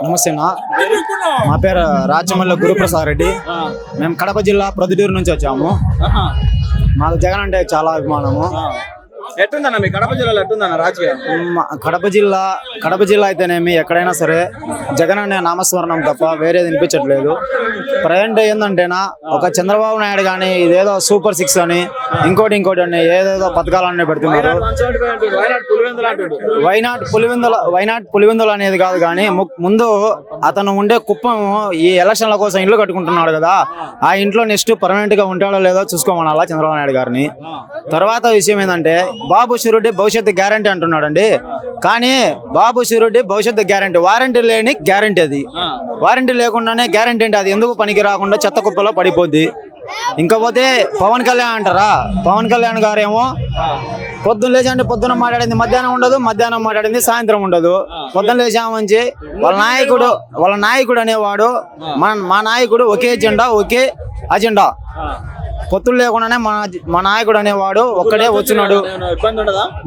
నమస్తే అన్న, మా పేరు రాచమల్లి గురుప్రసాద్ రెడ్డి. మేము కడప జిల్లా ప్రొద్దుటూరు నుంచి వచ్చాము. మాకు జగన్ అంటే చాలా అభిమానము. ఎట్టుందన్న మీ కడప జిల్లాలో ఎట్టుందన్న రాజకీయం? కడప జిల్లా అయితేనేమి ఎక్కడైనా సరే జగన్ అనే నామస్మరణం తప్ప వేరేది వినిపించట్లేదు. ప్రజెంట్ ఏంటంటేనా ఒక చంద్రబాబు నాయుడు కానీ ఇదేదో సూపర్ 6 అని ఇంకోటి అని ఏదేదో పథకాలన్నీ పెడుతున్నారు. వైనాట్ పులివెందుల అనేది కాదు కానీ ముందు అతను ఉండే కుప్పం ఈ ఎలక్షన్ల కోసం ఇల్లు కట్టుకుంటున్నాడు కదా, ఆ ఇంట్లో నెక్స్ట్ పర్మనెంట్ గా ఉంటాడో లేదో చూసుకోమనాలా చంద్రబాబు నాయుడు గారిని. తర్వాత విషయం ఏంటంటే బాబు షూరిటీ భవిష్యత్తు గ్యారంటీ అంటున్నాడండి. కానీ బాబు షూరిటీ భవిష్యత్తు గ్యారంటీ, వారంటీ లేని గ్యారంటీ. అది వారంటీ లేకుండానే గ్యారంటీ అంటే అది ఎందుకు పనికి రాకుండా చెత్త కుప్పలో పడిపోద్ది. ఇంకపోతే పవన్ కళ్యాణ్ అంటారా, పవన్ కళ్యాణ్ గారేమో పొద్దున్న లేచంటే పొద్దున మాట్లాడింది మధ్యాహ్నం ఉండదు, మధ్యాహ్నం మాట్లాడింది సాయంత్రం ఉండదు. పొద్దున్న లేచామంచి వాళ్ళ నాయకుడు అనేవాడు మా నాయకుడు ఒకే జెండా ఒకే అజెండా, పొత్తులు లేకుండానే మా నాయకుడు అనేవాడు ఒక్కడే వచ్చినాడు.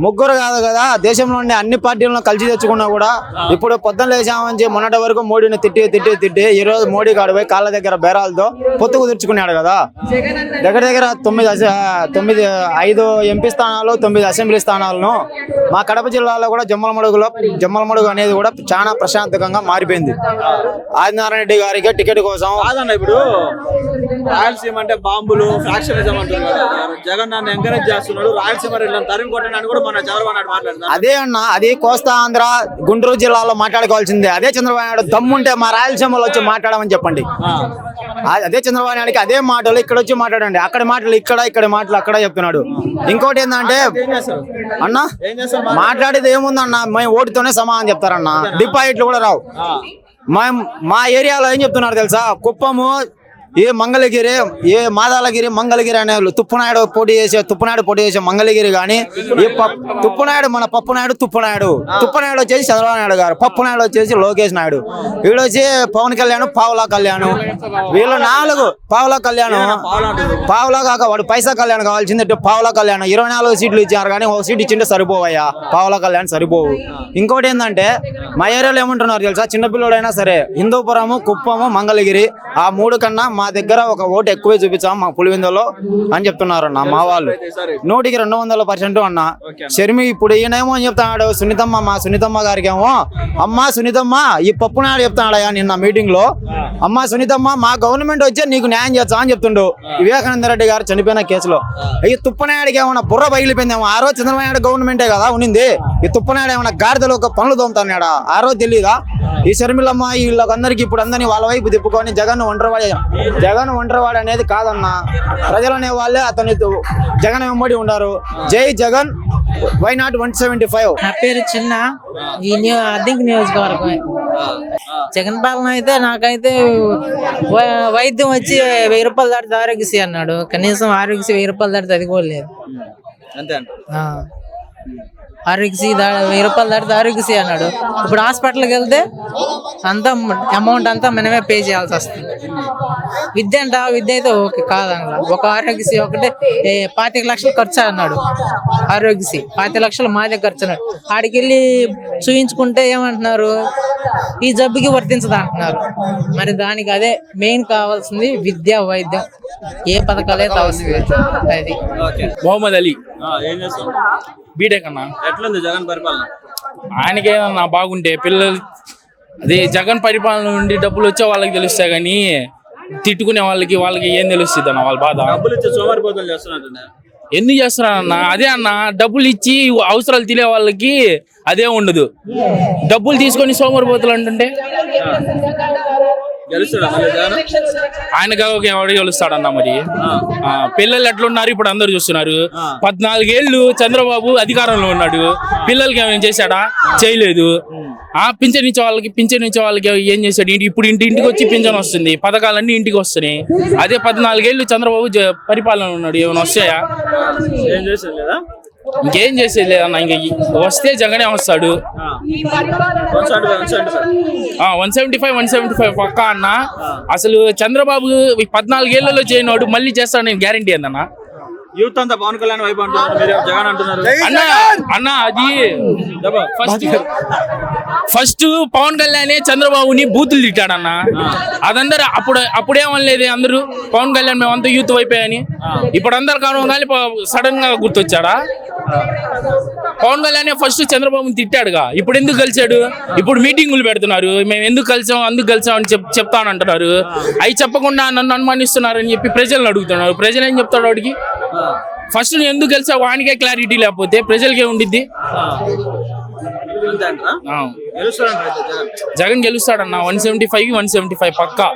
ముగ్గురు కాదు కదా, దేశంలో ఉండే అన్ని పార్టీలను కలిసి తెచ్చుకున్నా కూడా ఇప్పుడు పొద్దున్న లేచామని మొన్నటి వరకు మోడీని తిట్టి ఈ రోజు మోడీ గాడు పోయి కాళ్ళ దగ్గర బేరాలతో పొత్తు కుదుర్చుకున్నాడు కదా. దగ్గర 5 ఎంపీ స్థానాలు 9 అసెంబ్లీ స్థానాలను మా కడప జిల్లాలో కూడా జమ్మలమడుగు అనేది కూడా చాలా ప్రశాంతంగా మారిపోయింది. ఆదినారాయణ రెడ్డి గారికి టికెట్ కోసం ఇప్పుడు రాయలసీమ అంటే బాంబులు ఫ్యాక్షనిజం అంటున్నారు. జగన్ నన్ను ఎంకరేజ్ చేస్తున్నాడు, రాయలసీమ రెడ్లను తరిమి కొట్టడానికి కూడా మన చంద్రబాబు నాయుడు మాట్లాడుతున్నారు. అదే అన్న, అది కోస్తా ఆంధ్ర గుంటూరు జిల్లాలో మాట్లాడుకోవాల్సిందే. అదే చంద్రబాబు నాయుడు దమ్ముంటే మా రాయలసీమలో వచ్చి మాట్లాడమని చెప్పండి. అదే చంద్రబాబు నాయుడుకి అదే మాటలు ఇక్కడ వచ్చి మాట్లాడండి. అక్కడ మాటలు ఇక్కడ మాటలు అక్కడ చెప్తున్నాడు. ఇంకోటి ఏంటంటే అన్న మాట్లాడేది ఏముందన్న, మేము ఓటుతోనే సమానం చెప్తారన్న, డిపాజిట్లు కూడా రావు. మా ఏరియాలో ఏం చెప్తున్నారు తెలుసా, కుప్పము ఏ మంగళగిరి ఏ మాదాలగిరి మంగళగిరి అనే తుప్పనాయుడు పోటీ చేసే మంగళగిరి కానీ ఈ తుప్పనాయుడు మన తుప్పనాయుడు వచ్చేసి చంద్రబాబు నాయుడు గారు, పప్పునాయుడు వచ్చేసి లోకేష్ నాయుడు, వీడు వచ్చి పవన్ కళ్యాణ్ పావులా కళ్యాణ్, వీళ్ళు 4 పావులా కళ్యాణ్, పావులా కాక వాడు పైసా కళ్యాణ్ కావాల్సింది పావులా కళ్యాణ్. 24 సీట్లు ఇచ్చారు కానీ 1 సీట్ ఇచ్చింటే సరిపోవయ్యా, పావులా కళ్యాణ్ సరిపోవు. ఇంకోటి ఏంటంటే మా ఏరియాలో ఏమంటున్నారు తెలుసా, చిన్నపిల్లడైనా సరే హిందూపురము కుప్పము మంగళగిరి ఆ 3 కన్నా మా దగ్గర ఒక ఓటు ఎక్కువే చూపించాం మా పులివెందులో అని చెప్తున్నారు అన్న మా వాళ్ళు. 100కి 200% అన్న. షర్మి ఇప్పుడు ఈయనేమో అని చెప్తున్నాడు సునీతమ్మ గారికి ఏమో, అమ్మా సునీతమ్మ ఈ పప్పునాయుడు చెప్తున్నాడయా నిన్న మీటింగ్ లో, అమ్మా సునీతమ్మ మా గవర్నమెంట్ వచ్చే నీకు న్యాయం చేస్తా అని చెప్తుండు. వివేకానంద రెడ్డి గారు చనిపోయిన కేసులో ఈ తుప్పనాయుడికి ఏమన్నా బుర్ర పగిలిపోయిందేమో. ఆ రోజు చంద్రబాబు నాయుడు గవర్నమెంటే కదా ఉన్నింది, ఈ తుప్పనాయుడు ఏమన్నా గాడిదలో ఒక పనులు తోముతున్నాడా ఆ రోజు తెలీదా? ఈ షర్మిలమ్మ వీళ్ళకందరికి ఇప్పుడు అందరినీ వాళ్ళ వైపు తిప్పుకొని జగన్ ఒంటరివాడు అనేది కాదన్న, ప్రజలు అనే వాళ్ళే అతని జగన్ వెంబడి ఉన్నారు. జై జగన్, వై నాట్ 175. నా పేరు చిన్న, ఈ అద్దెంకి నియోజకవర్గం. జగన్ పాలన అయితే నాకైతే వైద్యం వచ్చి 1000 రూపాయలు దాటితే ఆరోగ్యశ్రీ అన్నాడు, కనీసం ఆరోగ్యశ్రీ 1000 రూపాయలు దాటితే అది కూడా లేదు. ఆరోగ్యశ్రీ 1000 రూపాయలు దాటితే ఆరోగ్యశ్రీ అన్నాడు. ఇప్పుడు హాస్పిటల్కి వెళ్తే అంతా అమౌంట్ అంతా మనమే పే చేయాల్సి వస్తుంది. విద్య అయితే ఓకే కాదన్న, ఒక ఆరోగ్యశ్రీ ఒకటే 25 లక్షలు ఖర్చు అన్నాడు. ఆరోగ్యశ్రీ 25 లక్షలు మాదే ఖర్చు అన్నాడు. ఆడికి వెళ్ళి చూయించుకుంటే ఏమంటున్నారు, ఈ జబ్బుకి వర్తించదు అంటున్నారు. మరి దానికి అదే మెయిన్ కావాల్సింది విద్య వైద్యం, ఏ పథకాలే కావాల్సింది అది. మొహమ్మద్ అలీ బీటెక్ అన్న. ఎట్లుంది జగన్ పరిపాలన? ఆయనకేమన్నా బాగుంటే పిల్లలు అదే జగన్ పరిపాలన నుండి డబ్బులు వచ్చే వాళ్ళకి తెలుస్తాయి కానీ తిట్టుకునే వాళ్ళకి ఏం తెలుస్తుంది అన్న వాళ్ళ బాధ. డబ్బులు ఇచ్చి సోమరిపోతులు చేస్తున్నారు. ఎందుకు చేస్తున్నారన్న? అదే అన్న, డబ్బులు ఇచ్చి అవసరాలు తినే వాళ్ళకి అదే ఉండదు. డబ్బులు తీసుకొని సోమరిపోతులు అంటుంటే ఆయన ఎవడు గెలుస్తాడన్న? మరి పిల్లలు ఎట్లున్నారు ఇప్పుడు అందరు చూస్తున్నారు. 14 ఏళ్ళు చంద్రబాబు అధికారంలో ఉన్నాడు, పిల్లలకి ఏమైనా చేశాడా? చేయలేదు. పింఛన్ ఇచ్చే వాళ్ళకి ఏం చేశాడు? ఇప్పుడు ఇంటికి వచ్చి పింఛన్ వస్తుంది, పథకాలన్నీ ఇంటికి వస్తున్నాయి. అదే 14 ఏళ్ళు చంద్రబాబు పరిపాలన ఉన్నాడు, ఏమైనా వస్తాయా? ఏం చేశాడు లేదా? ఇంకేం చేసేది లేదన్న. ఇంక వస్తే జగనే వస్తాడు. 175 పక్కా అన్న. అసలు చంద్రబాబు 14 ఏళ్లలో చేయనోడు మళ్ళీ చేస్తాడు నేను గ్యారంటీ ఏందన్న. యూత్ అంతా పవన్ కళ్యాణ్ వైపు అంటున్నారు, మీరు జగన్ అంటున్నారు. అన్న అన్న అది ఫస్ట్ పవన్ కళ్యాణ్ చంద్రబాబుని బూతులు తిట్టాడన్న. అదందరూ అప్పుడేమనలేదు అందరూ పవన్ కళ్యాణ్ మేమంతా యూత్ అయిపోయాని. ఇప్పుడు అందరు కారణం కానీ సడన్ గా గుర్తొచ్చాడా? పవన్ కళ్యాణ్ ఫస్ట్ చంద్రబాబుని తిట్టాడుగా, ఇప్పుడు ఎందుకు కలిసాడు? ఇప్పుడు మీటింగులు పెడుతున్నారు, మేము ఎందుకు కలిసాం అందుకు కలిసాం అని చెప్తానంటున్నారు. అవి చెప్పకుండా నన్ను అనుమానిస్తున్నారని చెప్పి ప్రజలను అడుగుతున్నారు. ప్రజలు ఏం చెప్తాడు వాడికి? ఫస్ట్ నువ్వు ఎందుకు గెలిచావు వానికే క్లారిటీ లేకపోతే ప్రజలకే ఉండిద్ది. అంతే అంటారా? ఆ. గెలుస్తాడంటారా అయితే జగన్? జగన్ గెలుస్తాడన్న 175 పక్కా.